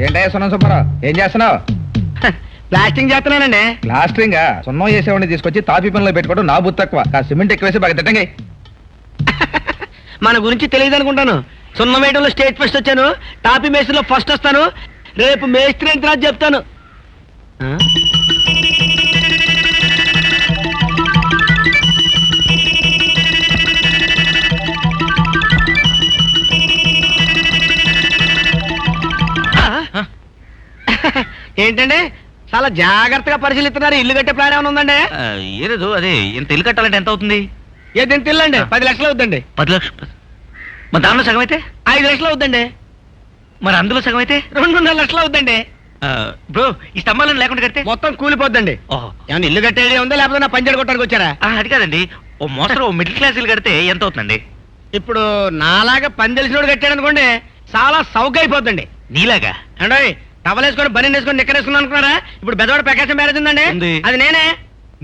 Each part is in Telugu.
ఏంటయ్యా సున్నం సుబ్బారావు, ఏం చేస్తున్నావు? ప్లాస్టింగ్ చేస్తున్నానండి. ప్లాస్టరింగ్ సున్నం చేసేవాడిని తీసుకొచ్చి తాపీ పనిలో పెట్టుకోవడం నా బుద్ధి తక్కువ. సిమెంట్ ఎక్కువేసి బాగా తిట్టండి. మన గురించి తెలియదు అనుకుంటాను. సున్నం వేయడంలో స్టేట్ ఫస్ట్ వచ్చాను, టాపీ మేస్త్రిలో ఫస్ట్ వస్తాను. రేపు మేస్త్రి ఎంత చెప్తాను. ఏంటండి చాలా జాగ్రత్తగా పరిశీలిస్తున్నారు. ఇల్లు కట్టే ప్లాన్ ఏమైనా ఉందండి? ఏలేదు. అదే ఇంత ఇల్లు కట్టాలంటే ఎంత అవుతుంది? ఏదైనా తిల్లండి 10 లక్షలు అవుతుందండి. 10 లక్షలు. మరి దానిలో సగం అయితే 5 లక్షలు అవుతుందండి. మరి అందులో సగం అయితే 2.5 లక్షలు అవుతుందండి. బ్రో, ఈ స్తంభాలను లేకుండా కడితే మొత్తం కూలిపోద్దండి. ఏమన్నా ఇల్లు కట్టేది ఉందా లేకపోతే నా పంచర్ కొట్టడానికి వచ్చారా? అది కాదండి, ఓ మోస్తరు ఓ మిడిల్ క్లాస్ ఇల్లు కడితే ఎంత అవుతుందండి? ఇప్పుడు నాలాగా పని తెలిసినోడు కట్టాడు అనుకోండి, చాలా సౌక అయిపోద్దండి. నీలాగా అంటే టవల్ వేసుకొని బని వేసుకొని నిక్కరేసుకున్నాను అనుకున్నారా? ఇప్పుడు బెదవాడ ప్రకాశం మ్యారేజ్ ఉందండి, అది నేనే.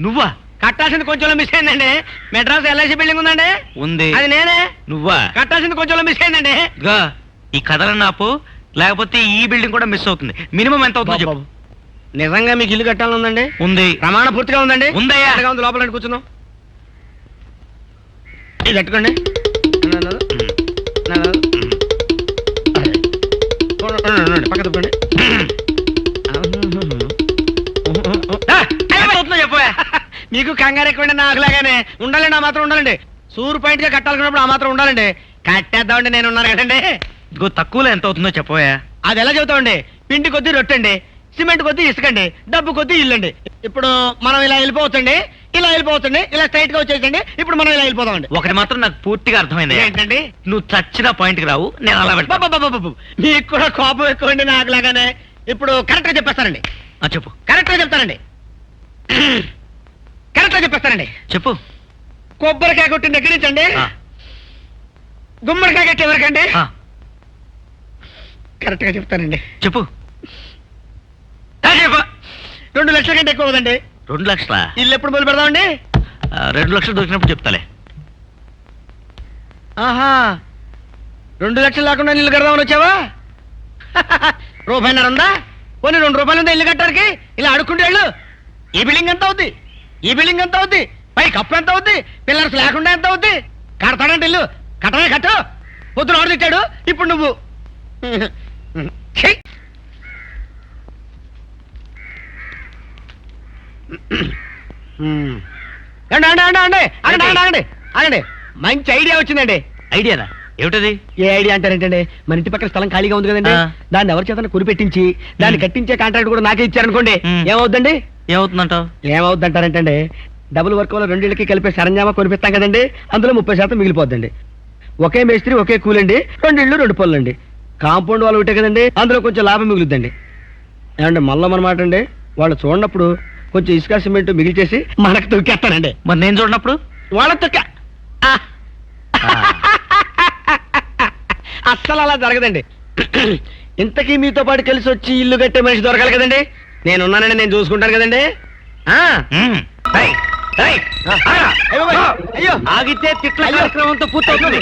నువ్వా? కట్టాల్సింది కొంచెం మిస్ అయిందండి. మెడ్రాస్ ఎల్ఐసి బిల్డింగ్ ఉందండి, ఉంది, అది నేనే. నువ్వా? కట్టాల్సింది కొంచెం మిస్ అయిందండి. ఈ కథలన్న ఆపు, లేకపోతే ఈ బిల్డింగ్ కూడా మిస్ అవుతుంది. మినిమం ఎంత అవుతుందో చెప్పు. నిజంగా మీకు ఇల్లు కట్టాలని ఉందండి? ఉంది. ప్రమాణ పూర్తిగా ఉందండి? ఉందయ్యా. ఉంది. లోపల కూర్చున్నాం. ఇది కట్టుకోండి. పక్క తప్పండి. చెప్పా. మీకు కంగారు ఎక్కువండి, నాకులాగానే ఉండాలండి. ఆ మాత్రం ఉండాలండి. సూర్ పాయింట్ గా కట్టాలనుకున్నప్పుడు ఆ మాత్రం ఉండాలండి. కట్టేద్దామండి, నేను ఉన్నాను కదండి. ఇదిగో తక్కువలో ఎంత అవుతుందో చెప్పవా. అది ఎలా చెబుతామండి? పిండి కొద్దీ రొట్టండి, సిమెంట్ కొద్దీ ఇసుకండి, డబ్బు కొద్దీ ఇల్లండి. ఇప్పుడు మనం ఇలా వెళ్ళిపోవచ్చండి, ఇలా వెళ్ళిపోవచ్చండి, ఇలా స్ట్రైట్ గా వచ్చేసండి. ఇప్పుడు మనం ఇలా వెళ్ళిపోదామండి. ఒకటి మాత్రం నాకు పూర్తిగా అర్థమైంది. ఏంటండి? నువ్వు చచ్చిన పాయింట్ కి రావు, నేను అలా బాబు మీకు కూడా కోపం ఎక్కువండి నాకులాగానే. ఇప్పుడు కరెక్ట్ గా చెప్పేస్తానండి. చెప్పు. కరెక్ట్ గా చెప్తానండి. కరెక్ట్ గా చెప్పేస్తానండి. చెప్పు. కొబ్బరికాయ కొట్టిన దగ్గర నుంచి అండి గుమ్మడికాయ కట్టే వరకండి కరెక్ట్ గా చెప్తానండి. చెప్పు. 2 లక్షల కంటే ఎక్కువ అవుదండి. 2 లక్షలా? ఇల్లు ఎప్పుడు మొదలు పెడదామండి? 2 లక్షలు దొరికినప్పుడు చెప్తాలే. ఆహా, 2 లక్షలు లేకుండా ఇల్లు కడదామని వచ్చావా? రూపాయన్నర ఉందా? పోనీ 2 రూపాయలు ఉందా ఇల్లు కట్టడానికి? ఇలా అడుక్కుంటే వెళ్ళు. ఈ బిల్డింగ్ ఎంత అవుద్ది? ఈ బిల్డింగ్ ఎంత అవుద్ది? పై కప్పు ఎంత అవుద్ది? పిల్లర్స్ లేకుండా ఎంత అవుద్ది? కడతాడంటే ఇల్లు కట్టనే కట్టు. పొద్దున ఆర్డర్ ఇచ్చాడు, ఇప్పుడు నువ్వు ఆగండి. మంచి ఐడియా వచ్చిందండి. ఐడియానా? ఏమిటది? ఏ ఐడియా అంటారేంటండి? మన ఇంటి పక్కన స్థలం ఖాళీగా ఉంది కదండి, దాన్ని ఎవరి చేత కొనిపెట్టించి దాన్ని కట్టించే కాంట్రాక్ట్ కూడా నాకే ఇచ్చారనుకోండి, ఏమవుద్దండి? ఏమవుతుందంటావు? ఏమవుద్దంటారంటండి? డబుల్ వర్క్ వల్ల 2 ఇళ్ళకి కలిపే సరంజామా కొనిపిస్తాం కదండి, అందులో 30% మిగిలిపోద్దండి. ఒకే మేస్త్రి ఒకే కూలండి, 2 ఇళ్ళు 2 పనులండి. కాంపౌండ్ వాళ్ళు ఒకటే కదండి, అందులో కొంచెం లాభం మిగులుద్దండి. ఏమంటే మళ్ళీ అనమాట అండి, వాళ్ళు చూడనప్పుడు కొంచెం ఇసుక సిమెంట్ మిగిల్చేసి మనకు తొక్కేస్తానండి. మరి నేను చూడనప్పుడు వాళ్ళ తొక్క అస్సలు అలా జరగదండి. ఇంతకీ మీతో పాటు కలిసి వచ్చి ఇల్లు కట్టే మనిషి దొరకాలి కదండి. నేనున్నానండి, నేను చూసుకుంటాను కదండి. అయ్యో, ఆగితే తిట్ల కార్యక్రమంతో పూర్తవుతుంది.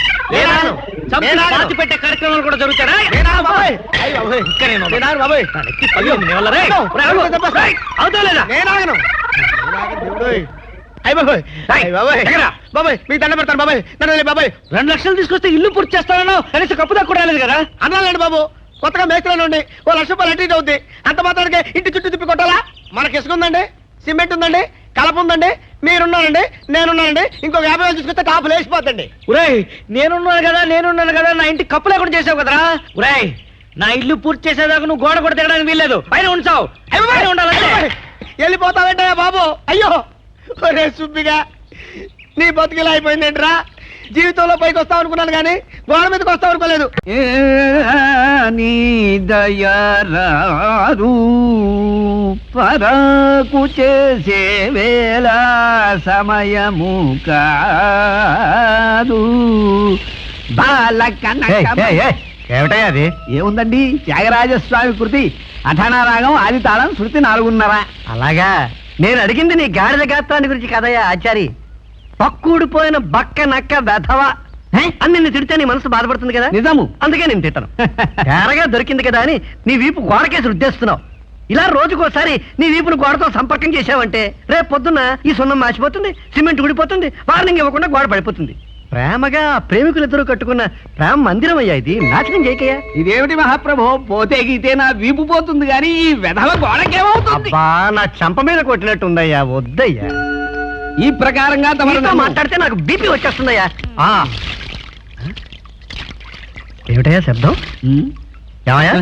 పెట్టే కార్యక్రమాలు కూడా జరుగుతారా? మీకు దండ పెడతాను బాబాయ్, బాబాయ్ 2 లక్షలు తీసుకొస్తే ఇల్లు పూర్తి చేస్తానో కనీసం కప్పు దాకా కూడా రాలేదు కదా అన్నాలండి బాబు. కొత్తగా మేస్త్రి ఉండి 1 లక్ష రూపాయలు అటు అవుద్ది. అంత మాత్రానికి ఇంటి చుట్టూ తిప్పి కొట్టాలా? మనకి ఇసుక ఉందండి, సిమెంట్ ఉందండి, కలప ఉందండి, మీరున్నానండి, నేనున్నానండి. ఇంకో 50 వేలు తీసుకొస్తే టాపు లేచిపోతండి. ఉరేయ్, నేనున్నాను కదా నా ఇంటి కప్పు లేకుండా చేసావు కదరా. ఉరేయ్, నా ఇల్లు పూర్తి చేసేదాకా నువ్వు గోడ కూడా తిరగడానికి వీల్లేదు, పైన ఉంచావు. వెళ్ళిపోతావంటే బాబు. అయ్యో ఒరే సుబ్బిగా, నీ బతుకిలా అయిపోయిందేంట్రా? జీవితంలో పైకి వస్తావు అనుకున్నాను కానీ గోడ మీదకి వస్తావు అనుకోలేదు. నీ దయారారు పరాకు చేసే వేళ సమయము కాదు. ఏమిటయ్యా అది? ఏముందండి, త్యాగరాజస్వామి కృతి అఠానారాగం ఆది తాళం శృతి 4:30. అలాగా? నేను అడిగింది నీ గాడిద గాత్రాన్ని గురించి కదయ్యా ఆచారి. పక్కూడిపోయిన బక్క నక్క వెధవ అని నిన్ను తిడితే నీ మనసు బాధపడుతుంది కదా, నిజము. అందుకే నేను తిట్టను. తేరగా దొరికింది కదా అని నీ వీపు గోడకేసి రుద్దేస్తున్నావు. ఇలా రోజుకోసారి నీ వీపును గోడతో సంపర్కం చేసావంటే రేపు పొద్దున్న ఈ సున్నం మాసిపోతుంది, సిమెంట్ ఉడిపోతుంది, వార్నింగ్ ఇవ్వకుండా గోడ పడిపోతుంది. ప్రేమగా ప్రేమికులిద్దరూ కట్టుకున్న ప్రేమ మందిరం అయ్యా ఇది, నాశనం చేయకయ్యా. ఇదేమిటి మహాప్రభు, పోతే గీతే నా వీపు పోతుంది కానీ ఈ వెధవ గోడకేమవుతుంది? అబ్బా, నా చంప మీద కొట్టినట్టుందయ్యా, వద్దయ్యా. ఈ ప్రకారంగా తమరు నీతో మాట్లాడితే నాకు బీపీ వచ్చేస్తుందయ్యా. ఏమిటయ్యా శబ్దం? ఏమయ్యా?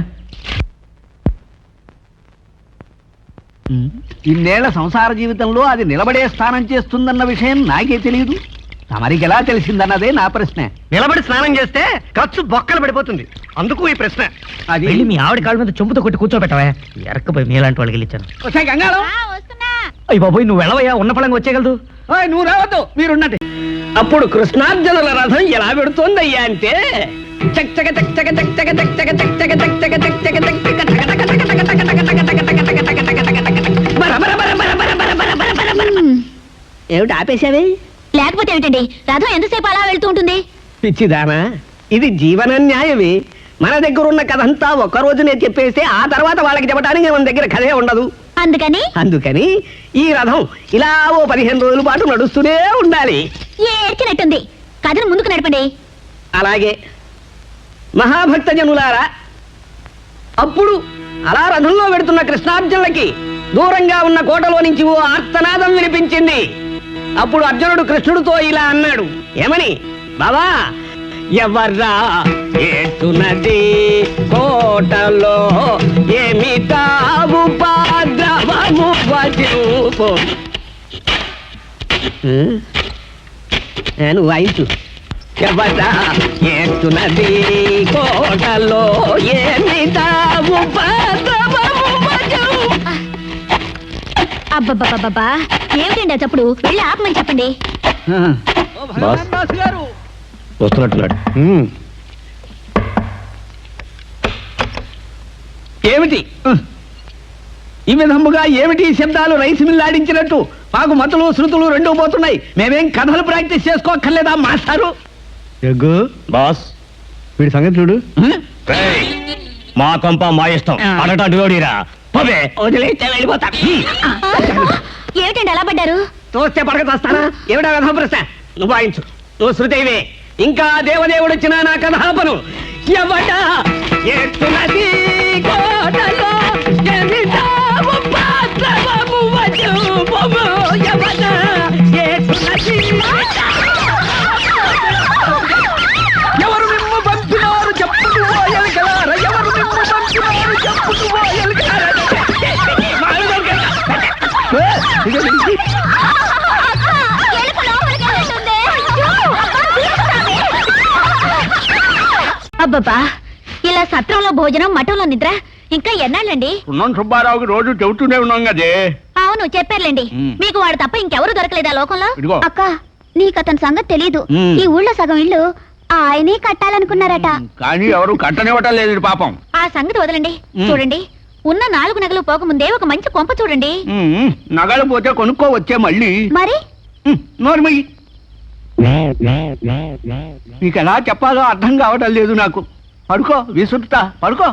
ఇన్నేళ్ల సంసార జీవితంలో అది నిలబడే స్థానం చేస్తుందన్న విషయం నాకే తెలియదు. తమరికి ఎలా తెలిసిందన్నదే నా ప్రశ్న. నిలబడి స్నానం చేస్తే ఖర్చు బొక్కలు పడిపోతుంది, అందుకు ఈ ప్రశ్న. అది వెళ్ళి మీ ఆవిడ కాళ్ళ మీద చెంపుతో కొట్టి కూర్చోబెట్టవా, ఎరకపోయి మీలాంటి వాళ్ళకి వెళ్ళిచ్చాను. వచ్చాయి గంగాళం. అయ్యి బాబోయ్, నువ్వు వెళ్ళవయ్యా, ఉన్న పళంగా వచ్చేయగలదు. ఓయ్, నువ్వు రావద్దు, మీరున్నది. అప్పుడు కృష్ణార్జునుల రథం ఎలా పెడుతోందయ్యా అంటే ఏమిటి ఆపేశావే? లేకపోతే ఏమిటండి, రథం ఎంతసేపు అలా వెళ్తూ ఉంటుంది? పిచ్చిదానా, ఇది జీవన న్యాయమే. మన దగ్గర ఉన్న కథ అంతా ఒక్క రోజునే చెప్పేస్తే ఆ తర్వాత వాళ్ళకి చెప్పడానికి మన దగ్గర కథే ఉండదు. అందుకని ఈ రథం ఇలా ఓ 15 రోజుల పాటు నడుస్తూనే ఉండాలి. ఏడ్చినట్టుంది, కథను ముందుకు నడపండి. అలాగే మహాభక్త జనులారా, అప్పుడు అలా రథంలో వెడుతున్న కృష్ణార్జునులకి దూరంగా ఉన్న కోటలో నుంచి ఓ ఆర్తనాదం వినిపించింది. అప్పుడు అర్జునుడు కృష్ణుడితో ఇలా అన్నాడు, ఏమని? బాబా, ఎవర్రా ఏటున్నది కోటలో, ఏమిటా ఉపద్రవము వజూపు. నేను వాయించు. ఎవర్రా ఏటున్నది కోటలో, ఏమిటా ఉపద్రవము వజూపు. అబ్బబ్బబ్బబ్బా, ఏమిటండి చప్పుడు? వెళ్ళి ఆపమని చెప్పండి. భగవాన్ గారు వస్తున్నట్టున్నాడు. ఏమిటి ఈ విధముగా ఏమిటి శబ్దాలు రైస్ మిల్లాడించినట్టు? మాకు మతులు శృతులు రెండూ పోతున్నాయి. మేమేం కథలు ప్రాక్టీస్ చేసుకోక్కర్లేదా మాస్టారు? బాస్, వీడి సంగతి చూడు. మా కొంప మా ఇష్టం, అడటోడిరా. వదిలేస్తే వెళ్ళిపోతా. ఏమిటండి అలా పడ్డారు? తోస్తే పడక తోస్తానా? ఏమిటా కథ ప్రశ్న? నువ్వు వాయించు, నువ్వు శృతైవే. ఇంకా దేవదేవుడు వచ్చినా నా కథాపను. ఎవడా ఎత్తునది కోటలో, ఎమిటా ఉపద్రవము వజూపుము. ఎవడా ఎత్తునది. ఎవరు మిమ్ము పంపినారు చెప్పుకు పోయలుగలార, ఎవరు మిమ్ము పంపినారు చెప్పుకు పోయలుగలార. అబ్బబ్బా, ఇలా సత్రంలో భోజనం, మఠంలో నిద్ర ఇంకా ఎన్నాళ్ళండి? సున్నం సుబ్బారావుకి రోజు చెబుతూనే ఉన్నాం కదే. అవును, చెప్పారులేండి. మీకు వాడు తప్ప ఇంకెవరు దొరకలేదా లోకంలో? ఇదిగో. అక్క, నీకు అతని సంగతి తెలీదు. మ్. ఈ ఊళ్ళో సగం ఇల్లు ఆయనే కట్టాలనుకున్నారట. కానీ ఎవరు కట్టనివ్వటం లేదు పాపం. ఆ సంగతి వదలండి. మ్. చూడండి, ఉన్న 4 నగలు పోకముందే ఒక మంచి కొంప చూడండి. నగలు పోతే కొనుక్కో వచ్చే మళ్ళీ. మరి నోర్మయ్యి, నీకు ఎలా చెప్పాలో అర్థం కావటం లేదు నాకు. పడుకో, విసురుతా, పడుకో.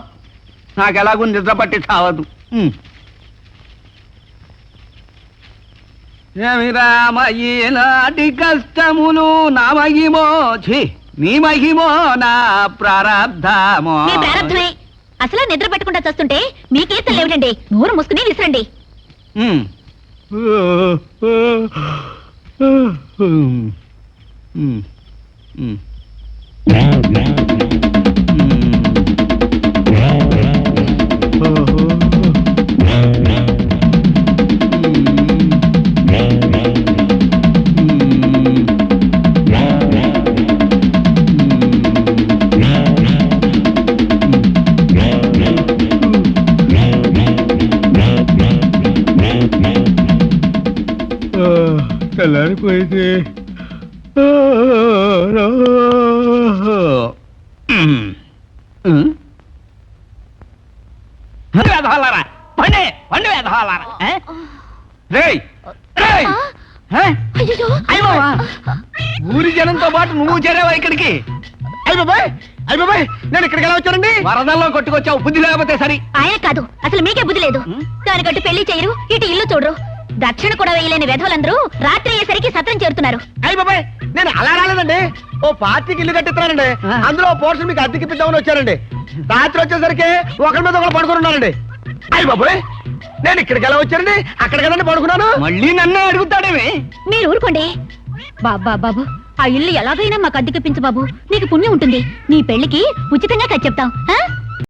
నాకెలాగూ నిద్ర పట్టి చావదు. ఏమి రామయ్యి నాటి కష్టములు నా మహిమో, ఛీ, నీ మహిమో నా ప్రారబ్ధమో. మీ ప్రారంభమే. అసలు నిద్ర పట్టుకుంటా చస్తుంటే మీ కీర్తనలు ఏమిటండి? నోరు మూసుకుని విసరండి. తెల్లారిపోయింది. వేధవాలారా, పండి పండి వేధవాలారా. రేయ్ రేయ్, అయ్యో, అయ్యో ఊరి జనంతో పాటు నువ్వు చేరావా ఇక్కడికి? అయ్య బాబాయ్ నేను ఇక్కడికి ఎలా వచ్చానండి? వరదల్లో కొట్టుకొచ్చావు, బుద్ధి లేకపోతే సరి. ఆయన కాదు, అసలు మీకే బుద్ధి లేదు. దానికంటే పెళ్లి చేయరు, ఇటు ఇల్లు చూడరు. దక్షిణ కూడా వేయలేని వెధవలందరూ రాత్రి అయ్యేసరికి సత్రం చేరుతున్నారు. అయ్య బాబాయ్ నేను అలా రాలేదండి. ఓ పార్టీకి ఇల్లు కట్టిస్తున్నానండి. అందులో పోర్షన్ మీకు అద్దెకిప్పిద్దామని వచ్చానండి. రాత్రి వచ్చేసరికి ఒకరి మీద ఒకరు పడుకుని ఉన్నానండి. అయ్య బాబాయ్ నేను ఇక్కడికి ఎలా వచ్చానండి? అక్కడ కదండి పడుకున్నాను. మళ్ళీ నన్నే అడుగుతాడేమే? మీరు ఊరుకోండి. బాబు ఆ ఇల్లు ఎలాగైనా మాకు అద్దెకిప్పించు బాబు, నీకు పుణ్యం ఉంటుంది. నీ పెళ్లికి ఉచితంగా కట్ చెప్తాం.